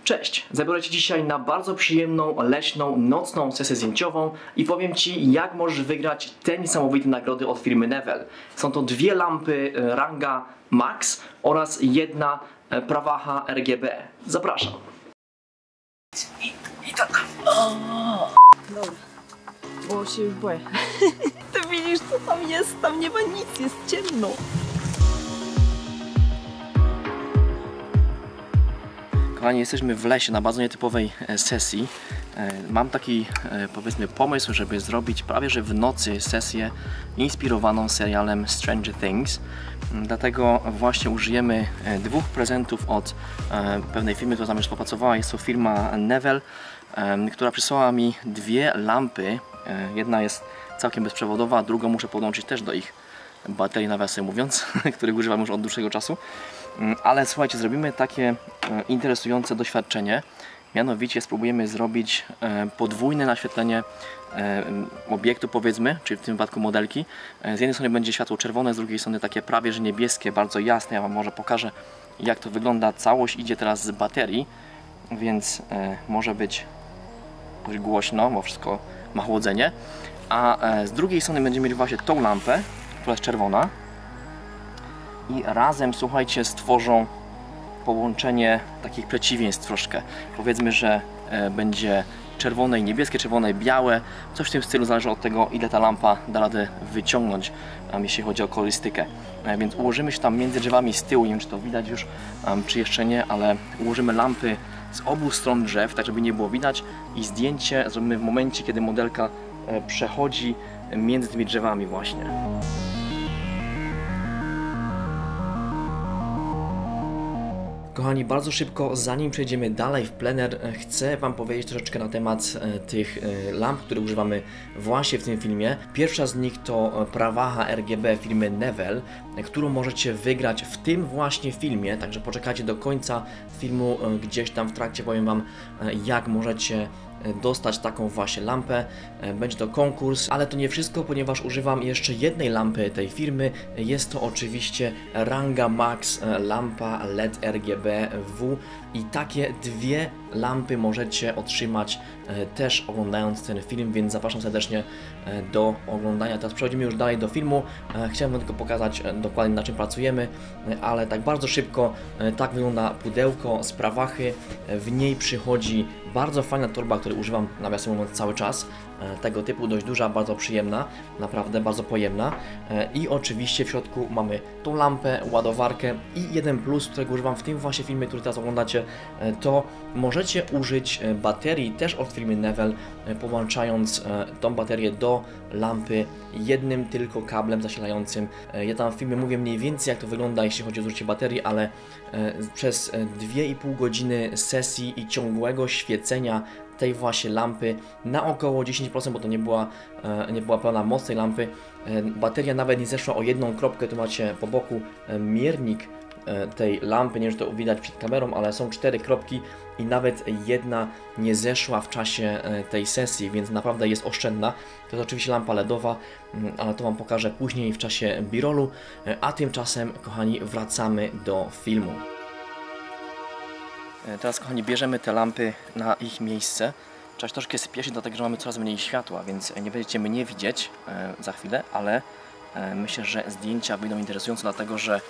Cześć! Zabiorę Cię dzisiaj na bardzo przyjemną, leśną, nocną sesję zdjęciową i powiem Ci, jak możesz wygrać te niesamowite nagrody od firmy Nevel. Są to dwie lampy ranga Max oraz jedna prawaha RGB. Zapraszam. I tak. Dobra, bo się już boję. Ty widzisz, co tam jest? Tam nie ma nic, jest ciemno. Kochani, jesteśmy w lesie na bardzo nietypowej sesji. Mam taki, powiedzmy, pomysł, żeby zrobić prawie że w nocy sesję inspirowaną serialem Stranger Things. Dlatego właśnie użyjemy dwóch prezentów od pewnej firmy, która tam już współpracowała. Jest to firma Nevel, która przysłała mi dwie lampy. Jedna jest całkiem bezprzewodowa, drugą muszę podłączyć też do ich baterii, nawiasem mówiąc, których używam już od dłuższego czasu. Ale słuchajcie, zrobimy takie interesujące doświadczenie. Mianowicie spróbujemy zrobić podwójne naświetlenie obiektu, powiedzmy, czyli w tym wypadku modelki. Z jednej strony będzie światło czerwone, z drugiej strony takie prawie że niebieskie, bardzo jasne. Ja Wam może pokażę, jak to wygląda. Całość idzie teraz z baterii, więc może być dość głośno, bo wszystko ma chłodzenie. A z drugiej strony będziemy mieli właśnie tą lampę, która jest czerwona. I razem, słuchajcie, stworzą połączenie takich przeciwieństw troszkę. Powiedzmy, że będzie czerwone i niebieskie, czerwone i białe. Coś w tym stylu, zależy od tego, ile ta lampa da radę wyciągnąć, jeśli chodzi o kolorystykę. Więc ułożymy się tam między drzewami z tyłu, nie wiem, czy to widać już, czy jeszcze nie, ale ułożymy lampy z obu stron drzew, tak żeby nie było widać, i zdjęcie zrobimy w momencie, kiedy modelka przechodzi między tymi drzewami właśnie. Kochani, bardzo szybko, zanim przejdziemy dalej w plener, chcę Wam powiedzieć troszeczkę na temat tych lamp, które używamy właśnie w tym filmie. Pierwsza z nich to prawaha RGB firmy Nevel, którą możecie wygrać w tym właśnie filmie, także poczekajcie do końca filmu, gdzieś tam w trakcie powiem Wam, jak możecie dostać taką właśnie lampę. Będzie to konkurs, ale to nie wszystko, ponieważ używam jeszcze jednej lampy tej firmy. Jest to oczywiście ranga Max lampa LED RGB W i takie dwie lampy możecie otrzymać też oglądając ten film, więc zapraszam serdecznie do oglądania. Teraz przechodzimy już dalej do filmu. Chciałem Wam tylko pokazać dokładnie, na czym pracujemy, ale tak bardzo szybko. Tak wygląda pudełko z prawachy. W niej przychodzi bardzo fajna torba, której używam, nawiasem mówiąc, cały czas. Tego typu, dość duża, bardzo przyjemna, naprawdę bardzo pojemna. I oczywiście w środku mamy tą lampę, ładowarkę i jeden plus, którego używam w tym właśnie filmie, który teraz oglądacie, to możecie użyć baterii też od firmy Nevel, podłączając tą baterię do lampy jednym tylko kablem zasilającym. Ja tam w filmie mówię mniej więcej, jak to wygląda, jeśli chodzi o zużycie baterii, ale przez 2,5 godziny sesji i ciągłego świecenia tej właśnie lampy na około 10%, bo to nie była pełna moc tej lampy. Bateria nawet nie zeszła o jedną kropkę. Tu macie po boku miernik tej lampy, nie wiem, czy to widać przed kamerą, ale są 4 kropki i nawet jedna nie zeszła w czasie tej sesji, więc naprawdę jest oszczędna. To jest oczywiście lampa LEDowa, ale to Wam pokażę później w czasie b-rollu, a tymczasem, kochani, wracamy do filmu. Teraz, kochani, bierzemy te lampy na ich miejsce. Trzeba się troszkę spieszyć, dlatego że mamy coraz mniej światła, więc nie będziecie mnie widzieć za chwilę, ale myślę, że zdjęcia będą interesujące, dlatego że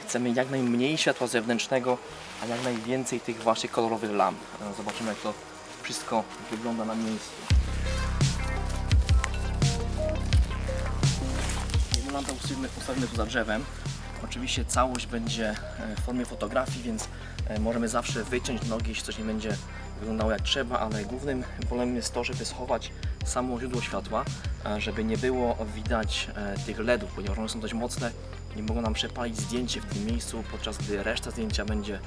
chcemy jak najmniej światła zewnętrznego, a jak najwięcej tych właśnie kolorowych lamp. Zobaczymy, jak to wszystko wygląda na miejscu. Jedną lampę ustawimy tu za drzewem. Oczywiście całość będzie w formie fotografii, więc możemy zawsze wyciąć nogi, jeśli coś nie będzie wyglądało jak trzeba, ale głównym problemem jest to, żeby schować samo źródło światła, żeby nie było widać tych LEDów, ponieważ one są dość mocne, nie mogą nam przepalić zdjęcie w tym miejscu, podczas gdy reszta zdjęcia będzie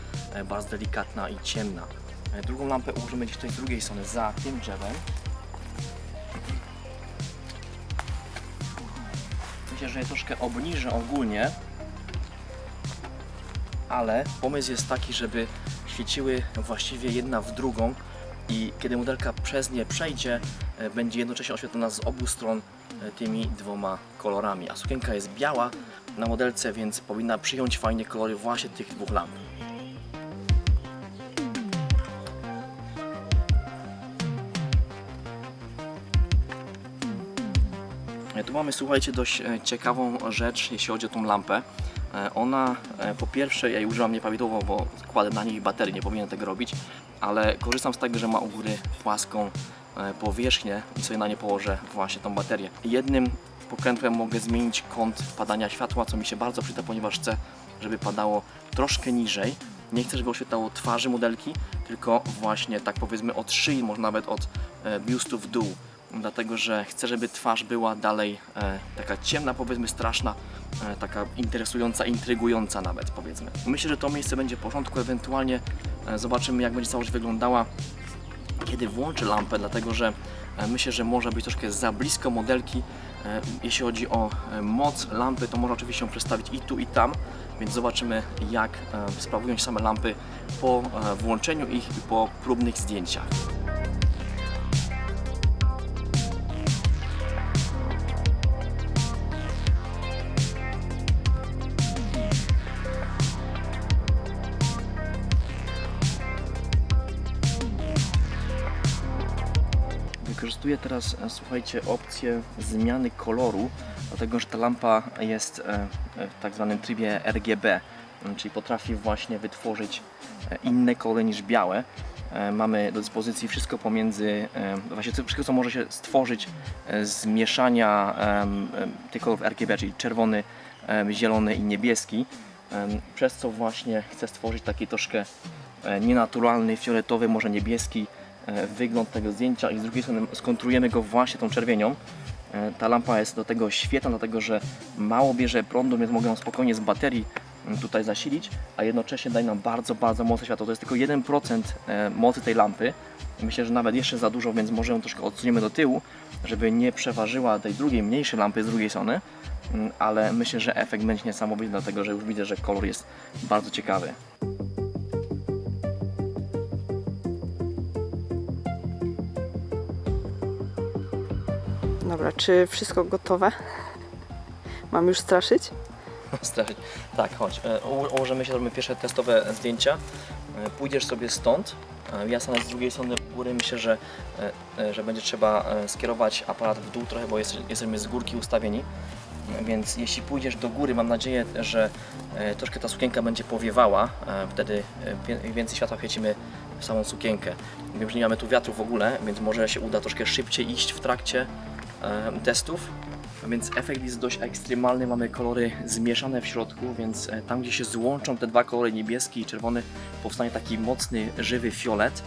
bardzo delikatna i ciemna. Drugą lampę ułożymy gdzieś tutaj z drugiej strony, za tym drzewem. Myślę, że je troszkę obniżę ogólnie, ale pomysł jest taki, żeby świeciły właściwie jedna w drugą i kiedy modelka przez nie przejdzie, będzie jednocześnie oświetlona z obu stron tymi dwoma kolorami. A sukienka jest biała na modelce, więc powinna przyjąć fajnie kolory właśnie tych dwóch lamp. Tu mamy, słuchajcie, dość ciekawą rzecz, jeśli chodzi o tą lampę. Ona, po pierwsze, ja jej używam nieprawidłowo, bo kładę na niej baterię, nie powinienem tego robić, ale korzystam z tego, że ma u góry płaską powierzchnię i sobie na nie położę właśnie tą baterię. Jednym pokrętłem mogę zmienić kąt padania światła, co mi się bardzo przyda, ponieważ chcę, żeby padało troszkę niżej. Nie chcę, żeby oświetlało twarzy modelki, tylko właśnie tak powiedzmy od szyi, może nawet od biustu w dół. Dlatego, że chcę, żeby twarz była dalej taka ciemna, powiedzmy straszna, taka interesująca, intrygująca nawet, powiedzmy. Myślę, że to miejsce będzie w porządku, ewentualnie zobaczymy, jak będzie całość wyglądała, kiedy włączę lampę, dlatego, że myślę, że może być troszkę za blisko modelki. Jeśli chodzi o moc lampy, to można oczywiście ją przestawić i tu, i tam, więc zobaczymy, jak sprawują się same lampy po włączeniu ich i po próbnych zdjęciach. Wykorzystuję teraz, słuchajcie, opcję zmiany koloru, dlatego że ta lampa jest w tak zwanym trybie RGB, czyli potrafi właśnie wytworzyć inne kolory niż białe. Mamy do dyspozycji wszystko pomiędzy, właśnie wszystko, co może się stworzyć z mieszania tych kolorów RGB, czyli czerwony, zielony i niebieski, przez co właśnie chcę stworzyć taki troszkę nienaturalny, fioletowy, może niebieski wygląd tego zdjęcia i z drugiej strony skontrujemy go właśnie tą czerwienią. Ta lampa jest do tego świetna, dlatego że mało bierze prądu, więc mogę ją spokojnie z baterii tutaj zasilić, a jednocześnie daje nam bardzo, bardzo mocne światło. To jest tylko 1% mocy tej lampy. Myślę, że nawet jeszcze za dużo, więc może ją troszkę odsuniemy do tyłu, żeby nie przeważyła tej drugiej, mniejszej lampy z drugiej strony, ale myślę, że efekt będzie niesamowity, dlatego że już widzę, że kolor jest bardzo ciekawy. Dobra, czy wszystko gotowe? Mam już straszyć? Straszyć. Tak, chodź. Ułożymy się, zrobimy pierwsze testowe zdjęcia. Pójdziesz sobie stąd. Ja stanę z drugiej strony góry. Myślę, że będzie trzeba skierować aparat w dół trochę, bo jesteśmy z górki ustawieni. Więc jeśli pójdziesz do góry, mam nadzieję, że troszkę ta sukienka będzie powiewała. Wtedy więcej światła chwycimy w samą sukienkę. Wiem, że nie mamy tu wiatru w ogóle, więc może się uda troszkę szybciej iść w trakcie testów. Więc efekt jest dość ekstremalny, mamy kolory zmieszane w środku, więc tam, gdzie się złączą te dwa kolory, niebieski i czerwony, powstanie taki mocny, żywy fiolet.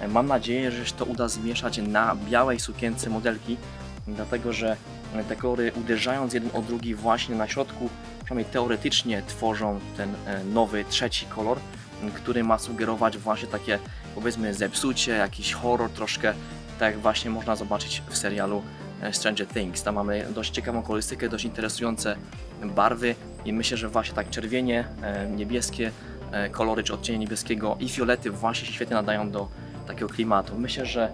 Mam nadzieję, że się to uda zmieszać na białej sukience modelki, dlatego że te kolory, uderzając jeden o drugi właśnie na środku, przynajmniej teoretycznie tworzą ten nowy, trzeci kolor, który ma sugerować właśnie takie, powiedzmy, zepsucie, jakiś horror troszkę, tak jak właśnie można zobaczyć w serialu Stranger Things. Tam mamy dość ciekawą kolorystykę, dość interesujące barwy i myślę, że właśnie tak czerwienie, niebieskie kolory, czy odcienie niebieskiego i fiolety właśnie się świetnie nadają do takiego klimatu. Myślę, że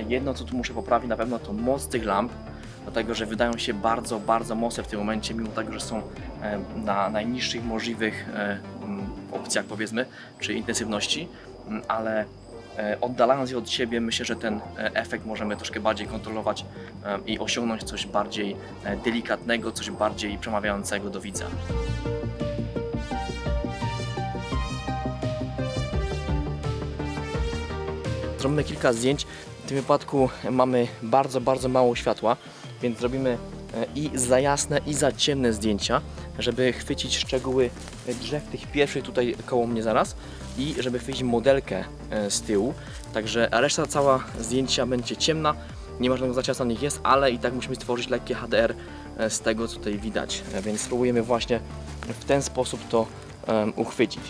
jedno, co tu muszę poprawić, na pewno to moc tych lamp, dlatego że wydają się bardzo, bardzo mocne w tym momencie, mimo tego, że są na najniższych możliwych opcjach, powiedzmy, czy intensywności, ale oddalając je od siebie, myślę, że ten efekt możemy troszkę bardziej kontrolować i osiągnąć coś bardziej delikatnego, coś bardziej przemawiającego do widza. Zrobimy kilka zdjęć. W tym wypadku mamy bardzo, bardzo mało światła, więc zrobimy i za jasne, i za ciemne zdjęcia, żeby chwycić szczegóły drzew tych pierwszych tutaj koło mnie zaraz i żeby chwycić modelkę z tyłu. Także reszta cała zdjęcia będzie ciemna, nie ma żadnego znaczenia, co na nich jest, ale i tak musimy stworzyć lekkie HDR z tego, co tutaj widać, więc spróbujemy właśnie w ten sposób to uchwycić.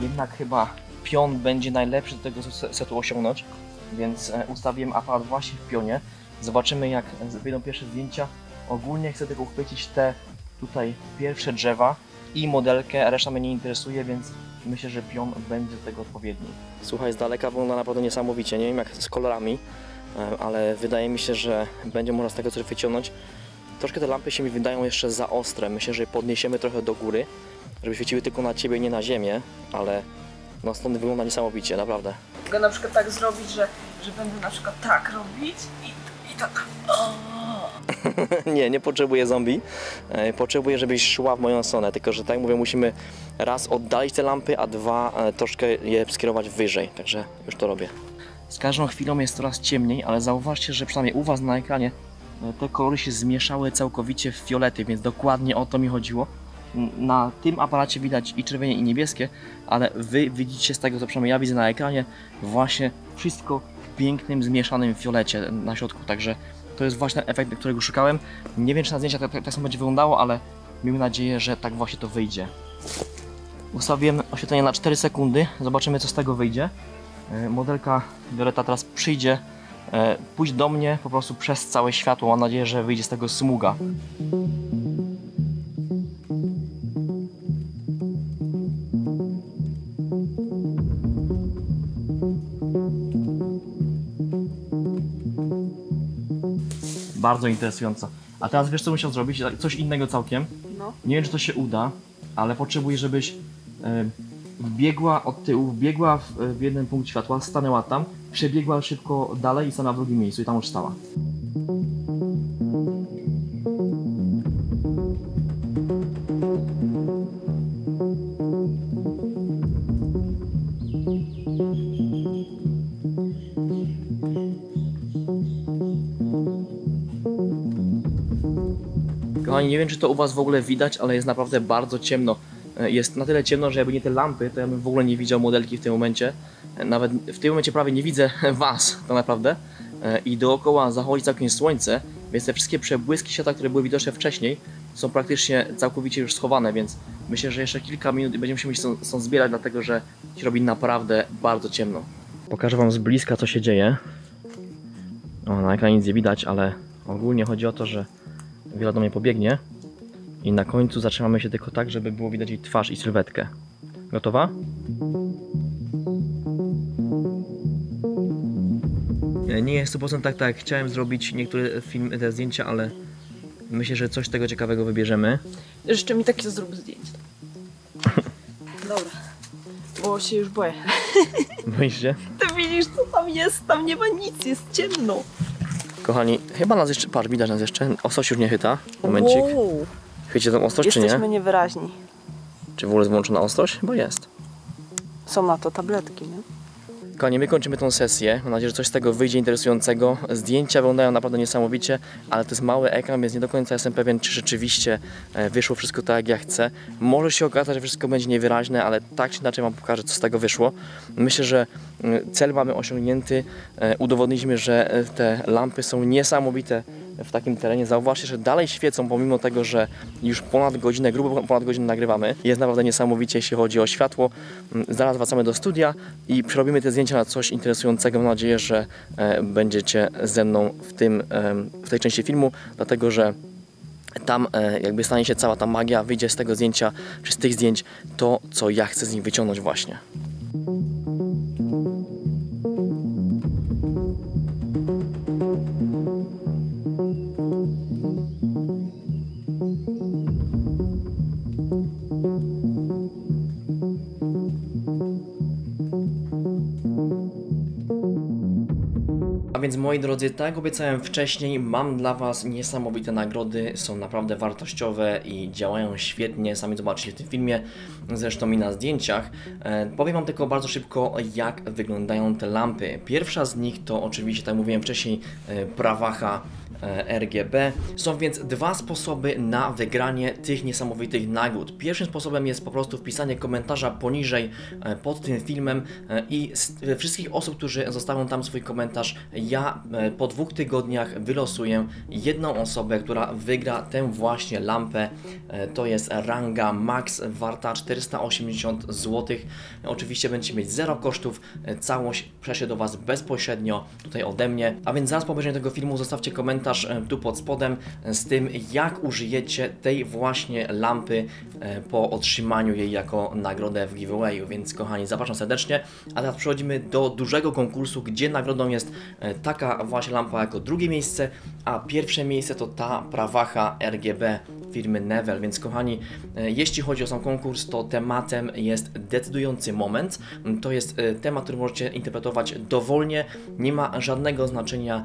Jednak chyba pion będzie najlepszy do tego, co chcę tu osiągnąć, więc ustawiłem aparat właśnie w pionie. Zobaczymy, jak wyjdą pierwsze zdjęcia. Ogólnie chcę tylko uchwycić te tutaj pierwsze drzewa i modelkę, a reszta mnie nie interesuje, więc myślę, że pion będzie do tego odpowiedni. Słuchaj, z daleka wygląda naprawdę niesamowicie, nie wiem jak z kolorami, ale wydaje mi się, że będzie można z tego coś wyciągnąć. Troszkę te lampy się mi wydają jeszcze za ostre, myślę, że podniesiemy trochę do góry, żeby świeciły tylko na Ciebie, nie na ziemię, ale No stąd wygląda niesamowicie, naprawdę. Mogę na przykład tak zrobić, że będę na przykład tak robić i tak. Nie potrzebuję zombie. Potrzebuję, żebyś szła w moją stronę, tylko że tak jak mówię, musimy raz oddalić te lampy, a dwa troszkę je skierować wyżej, także już to robię. Z każdą chwilą jest coraz ciemniej, ale zauważcie, że przynajmniej u Was na ekranie te kolory się zmieszały całkowicie w fiolety, więc dokładnie o to mi chodziło. Na tym aparacie widać i czerwienie, i niebieskie, ale Wy widzicie z tego, co przynajmniej ja widzę na ekranie, właśnie wszystko w pięknym, zmieszanym fiolecie na środku, także to jest właśnie ten efekt, którego szukałem. Nie wiem, czy na zdjęciach tak samo będzie wyglądało, ale miejmy nadzieję, że tak właśnie to wyjdzie. Ustawiłem oświetlenie na 4 sekundy, zobaczymy, co z tego wyjdzie. Modelka Violeta teraz przyjdzie, pójść do mnie po prostu przez całe światło. Mam nadzieję, że wyjdzie z tego smuga. Bardzo interesująca. A teraz wiesz, co musiał zrobić? Coś innego całkiem. No. Nie wiem, czy to się uda, ale potrzebuję, żebyś wbiegła od tyłu, wbiegła w jeden punkt światła, stanęła tam, przebiegła szybko dalej i stanęła w drugim miejscu i tam już stała. Kochani, nie wiem, czy to u Was w ogóle widać, ale jest naprawdę bardzo ciemno. Jest na tyle ciemno, że jakby nie te lampy, to ja bym w ogóle nie widział modelki w tym momencie. Nawet w tym momencie prawie nie widzę Was, tak naprawdę. I dookoła zachodzi całkiem słońce, więc te wszystkie przebłyski światła, które były widoczne wcześniej, są praktycznie całkowicie już schowane, więc myślę, że jeszcze kilka minut i będziemy się stąd zbierać, dlatego że się robi naprawdę bardzo ciemno. Pokażę Wam z bliska, co się dzieje. O, na ekranie nic nie widać, ale ogólnie chodzi o to, że Wiola do mnie pobiegnie i na końcu zatrzymamy się tylko tak, żeby było widać jej twarz i sylwetkę. Gotowa? Nie jest 100% tak jak chciałem zrobić niektóre te zdjęcia, ale myślę, że coś tego ciekawego wybierzemy. Jeszcze mi takie zrób zdjęcie. Dobra, bo się już boję. Boisz się? Ty widzisz, co tam jest? Tam nie ma nic, jest ciemno. Kochani, chyba nas jeszcze, patrz, widać nas jeszcze, ostrość już nie chyta, momencik. Chycie tą ostrość, czy nie? Jesteśmy niewyraźni. Czy w ogóle jest włączona ostrość? Bo jest. Są na to tabletki, nie? Kochani, my kończymy tą sesję. Mam nadzieję, że coś z tego wyjdzie interesującego. Zdjęcia wyglądają naprawdę niesamowicie, ale to jest mały ekran, więc nie do końca jestem pewien, czy rzeczywiście wyszło wszystko tak, jak ja chcę. Może się okazać, że wszystko będzie niewyraźne, ale tak czy inaczej Wam pokażę, co z tego wyszło. Myślę, że cel mamy osiągnięty. Udowodniliśmy, że te lampy są niesamowite w takim terenie. Zauważcie, że dalej świecą, pomimo tego, że już ponad godzinę, grubo ponad godzinę nagrywamy. Jest naprawdę niesamowicie, jeśli chodzi o światło. Zaraz wracamy do studia i przerobimy te zdjęcia na coś interesującego. Mam nadzieję, że będziecie ze mną w tej części filmu, dlatego że tam jakby stanie się cała ta magia, wyjdzie z tego zdjęcia, czy z tych zdjęć to, co ja chcę z nich wyciągnąć właśnie. A więc moi drodzy, tak jak obiecałem wcześniej, mam dla Was niesamowite nagrody, są naprawdę wartościowe i działają świetnie, sami zobaczycie w tym filmie, zresztą i na zdjęciach. Powiem Wam tylko bardzo szybko, jak wyglądają te lampy. Pierwsza z nich to oczywiście, tak jak mówiłem wcześniej, Prawacha RGB. Są więc dwa sposoby na wygranie tych niesamowitych nagród. Pierwszym sposobem jest po prostu wpisanie komentarza poniżej pod tym filmem i z wszystkich osób, którzy zostawią tam swój komentarz, ja po 2 tygodniach wylosuję jedną osobę, która wygra tę właśnie lampę. To jest ranga max, warta 480 zł. Oczywiście będziecie mieć 0 kosztów, całość prześlę do Was bezpośrednio tutaj ode mnie. A więc zaraz po obejrzeniu tego filmu zostawcie komentarz tu pod spodem z tym, jak użyjecie tej właśnie lampy po otrzymaniu jej jako nagrodę w giveawayu. Więc kochani, zapraszam serdecznie. A teraz przechodzimy do dużego konkursu, gdzie nagrodą jest taka właśnie lampa jako drugie miejsce, a pierwsze miejsce to ta Prawacha RGB firmy Nevel, więc kochani, jeśli chodzi o sam konkurs, to tematem jest decydujący moment. To jest temat, który możecie interpretować dowolnie, nie ma żadnego znaczenia,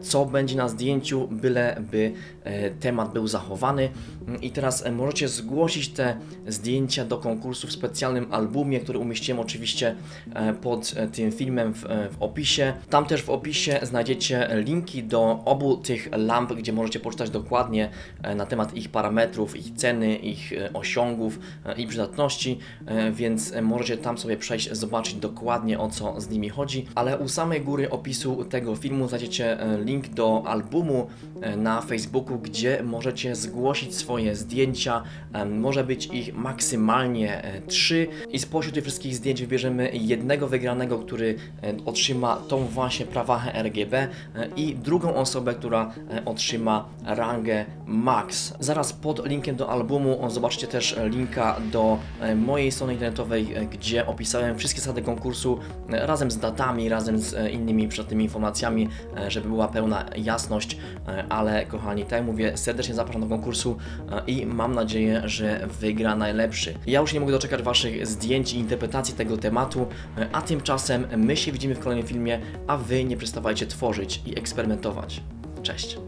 co będzie na zdjęciu, byleby temat był zachowany. I teraz możecie zgłosić te zdjęcia do konkursu w specjalnym albumie, który umieściłem oczywiście pod tym filmem w opisie. Tam też w opisie znajdziecie linki do obu tych lamp, gdzie możecie poczytać dokładnie na temat ich parametrów, ich ceny, ich osiągów i przydatności, więc możecie tam sobie przejść, zobaczyć dokładnie, o co z nimi chodzi. Ale u samej góry opisu tego filmu znajdziecie link do albumu na Facebooku, gdzie możecie zgłosić swoje zdjęcia. Może być ich maksymalnie 3 i spośród tych wszystkich zdjęć wybierzemy jednego wygranego, który otrzyma tą właśnie prawachę RGB i drugą osobę, która otrzyma rangę Max. Zaraz pod linkiem do albumu zobaczcie też linka do mojej strony internetowej, gdzie opisałem wszystkie zasady konkursu razem z datami, razem z innymi przydatnymi informacjami, żeby była pełna jasność, ale kochani, tak jak mówię, serdecznie zapraszam do konkursu i mam nadzieję, że wygra najlepszy. Ja już nie mogę doczekać Waszych zdjęć i interpretacji tego tematu, a tymczasem my się widzimy w kolejnym filmie, a Wy nie przestawajcie tworzyć i eksperymentować. Cześć!